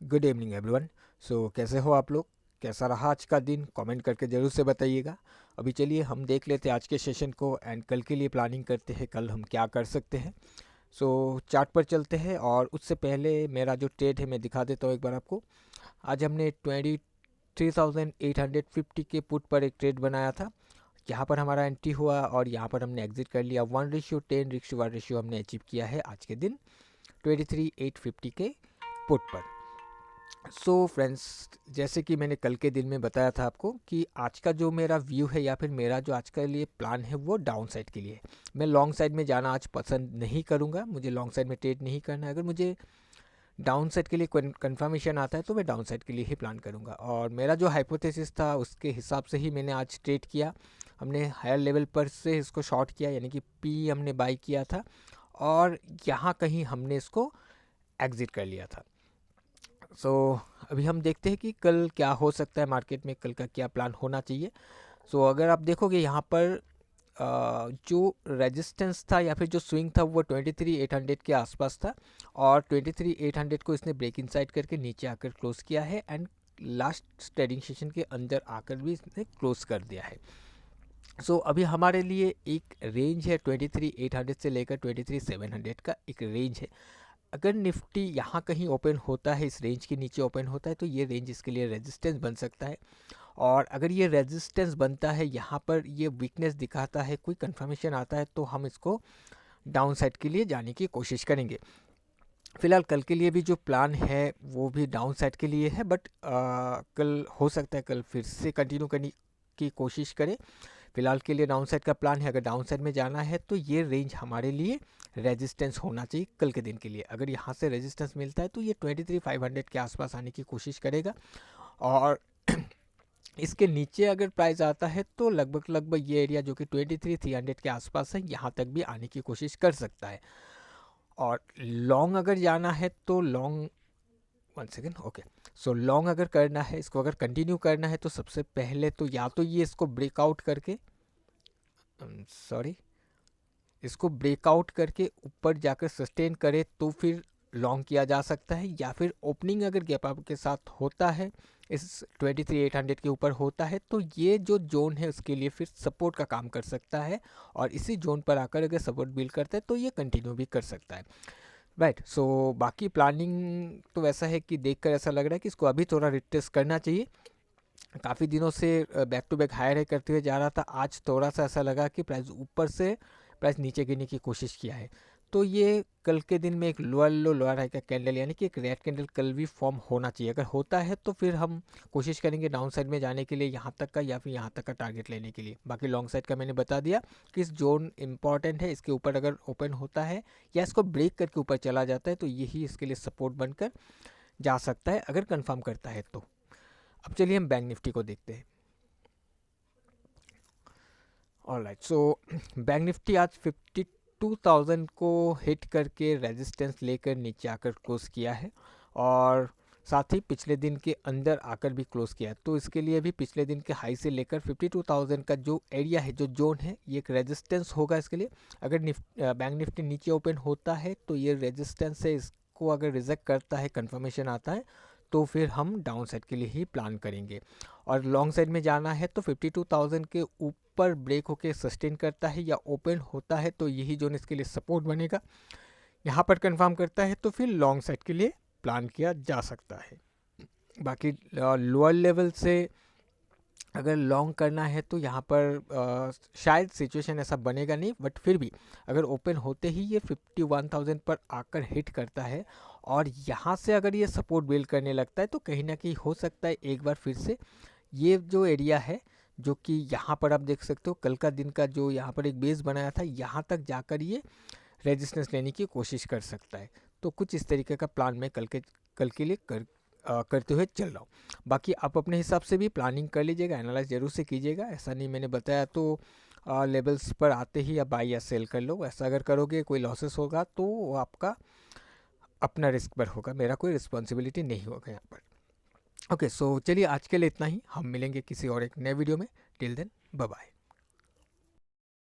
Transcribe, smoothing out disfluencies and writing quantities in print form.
Good evening everyone. कैसे हो आप लोग? कैसा रहा आज का दिन? कमेंट करके ज़रूर से बताइएगा। अभी चलिए हम देख लेते हैं आज के सेशन को एंड कल के लिए प्लानिंग करते हैं, कल हम क्या कर सकते हैं। चार्ट पर चलते हैं और उससे पहले मेरा जो ट्रेड है मैं दिखा देता हूँ एक बार आपको। आज हमने 23,850 के पुट पर एक ट्रेड बनाया था। यहाँ पर हमारा एंट्री हुआ और यहाँ पर हमने एग्जिट कर लिया। 1:10 रेशियो हमने अचीव किया है आज के दिन 23,850 के पुट पर। फ्रेंड्स, जैसे कि मैंने कल के दिन में बताया था आपको कि आज का जो मेरा व्यू है या फिर मेरा जो आज के लिए प्लान है वो डाउन साइड के लिए है। मैं लॉन्ग साइड में जाना आज पसंद नहीं करूँगा, मुझे लॉन्ग साइड में ट्रेड नहीं करना है। अगर मुझे डाउन साइड के लिए कंफर्मेशन आता है तो मैं डाउन साइड के लिए ही प्लान करूँगा। और मेरा जो हाइपोथेसिस था उसके हिसाब से ही मैंने आज ट्रेड किया। हमने हायर लेवल पर से इसको शॉर्ट किया, यानी कि पी हमने बाई किया था और यहाँ कहीं हमने इसको एग्जिट कर लिया था। अभी हम देखते हैं कि कल क्या हो सकता है, मार्केट में कल का क्या प्लान होना चाहिए। अगर आप देखोगे यहाँ पर जो रेजिस्टेंस था या फिर जो स्विंग था वो 23,800 के आसपास था और 23,800 को इसने ब्रेक इनसाइड करके नीचे आकर क्लोज किया है एंड लास्ट ट्रेडिंग सेशन के अंदर आकर भी इसने क्लोज कर दिया है। अभी हमारे लिए एक रेंज है 23,800 से लेकर 23,700 का एक रेंज है। अगर निफ्टी यहाँ कहीं ओपन होता है, इस रेंज के नीचे ओपन होता है, तो ये रेंज इसके लिए रेजिस्टेंस बन सकता है। और अगर ये रेजिस्टेंस बनता है, यहाँ पर ये वीकनेस दिखाता है, कोई कंफर्मेशन आता है, तो हम इसको डाउन साइड के लिए जाने की कोशिश करेंगे। फिलहाल कल के लिए भी जो प्लान है वो भी डाउन साइड के लिए है, बट कल हो सकता है कल फिर से कंटिन्यू करने की कोशिश करें। फिलहाल के लिए डाउन साइड का प्लान है। अगर डाउन साइड में जाना है तो ये रेंज हमारे लिए रेजिस्टेंस होना चाहिए कल के दिन के लिए। अगर यहाँ से रेजिस्टेंस मिलता है तो ये 23,500 के आसपास आने की कोशिश करेगा और इसके नीचे अगर प्राइस आता है तो लगभग ये एरिया जो कि 23,300 के आसपास है, यहाँ तक भी आने की कोशिश कर सकता है। और लॉन्ग अगर जाना है तो लॉन्ग लॉन्ग अगर करना है, इसको अगर कंटिन्यू करना है तो सबसे पहले तो या तो ये इसको ब्रेकआउट करके इसको ब्रेकआउट करके ऊपर जाकर सस्टेन करे तो फिर लॉन्ग किया जा सकता है, या फिर ओपनिंग अगर गैप अप के साथ होता है, इस 23,800 के ऊपर होता है, तो ये जो जोन है उसके लिए फिर सपोर्ट का काम कर सकता है और इसी जोन पर आकर अगर सपोर्ट बिल्ड करता है तो ये कंटिन्यू भी कर सकता है। राइट। बाकी प्लानिंग तो वैसा है कि देखकर ऐसा लग रहा है कि इसको अभी थोड़ा रिटेस्ट करना चाहिए। काफ़ी दिनों से बैक टू बैक हायर करते हुए जा रहा था, आज थोड़ा सा ऐसा लगा कि प्राइस ऊपर से प्राइस नीचे गिरने की कोशिश किया है, तो ये कल के दिन में एक लोअर लो लोअर हाई का कैंडल यानी कि एक रेड कैंडल कल भी फॉर्म होना चाहिए। अगर होता है तो फिर हम कोशिश करेंगे डाउन साइड में जाने के लिए, यहाँ तक का या फिर यहाँ तक का टारगेट लेने के लिए। बाकी लॉन्ग साइड का मैंने बता दिया कि इस जोन इंपॉर्टेंट है, इसके ऊपर अगर ओपन होता है या इसको ब्रेक करके ऊपर चला जाता है तो यही इसके लिए सपोर्ट बनकर जा सकता है अगर कंफर्म करता है तो। अब चलिए हम बैंक निफ्टी को देखते हैं। ऑलराइट, बैंक निफ्टी आज 52,000 को हिट करके रेजिस्टेंस लेकर नीचे आकर क्लोज किया है और साथ ही पिछले दिन के अंदर आकर भी क्लोज किया है। तो इसके लिए भी पिछले दिन के हाई से लेकर 52,000 का जो एरिया है, जो जोन है, ये एक रेजिस्टेंस होगा इसके लिए। अगर बैंक निफ्टी नीचे ओपन होता है तो ये रेजिस्टेंस है, इसको अगर रिजेक्ट करता है, कंफर्मेशन आता है, तो फिर हम डाउन साइड के लिए ही प्लान करेंगे। और लॉन्ग साइड में जाना है तो 52,000 के ऊपर ब्रेक होकर सस्टेन करता है या ओपन होता है तो यही जोन इसके लिए सपोर्ट बनेगा। यहाँ पर कंफर्म करता है तो फिर लॉन्ग साइड के लिए प्लान किया जा सकता है। बाकी लोअर लेवल से अगर लॉन्ग करना है तो यहाँ पर शायद सिचुएशन ऐसा बनेगा नहीं, बट फिर भी अगर ओपन होते ही ये 51,000 पर आकर हिट करता है और यहाँ से अगर ये सपोर्ट बिल्ड करने लगता है तो कहीं ना कहीं हो सकता है एक बार फिर से ये जो एरिया है, जो कि यहाँ पर आप देख सकते हो कल का दिन का जो यहाँ पर एक बेस बनाया था, यहाँ तक जाकर ये रेजिस्टेंस लेने की कोशिश कर सकता है। तो कुछ इस तरीके का प्लान मैं कल के लिए करते हुए चल रहा हूँ। बाकी आप अपने हिसाब से भी प्लानिंग कर लीजिएगा, एनालाइज जरूर से कीजिएगा। ऐसा नहीं मैंने बताया तो लेवल्स पर आते ही आप बाई या सेल कर लो। ऐसा अगर करोगे कोई लॉसेस होगा तो वो आपका अपना रिस्क पर होगा, मेरा कोई रिस्पॉन्सिबिलिटी नहीं होगा यहाँ पर। ओके, चलिए आज के लिए इतना ही। हम मिलेंगे किसी और एक नए वीडियो में। Till then, bye bye.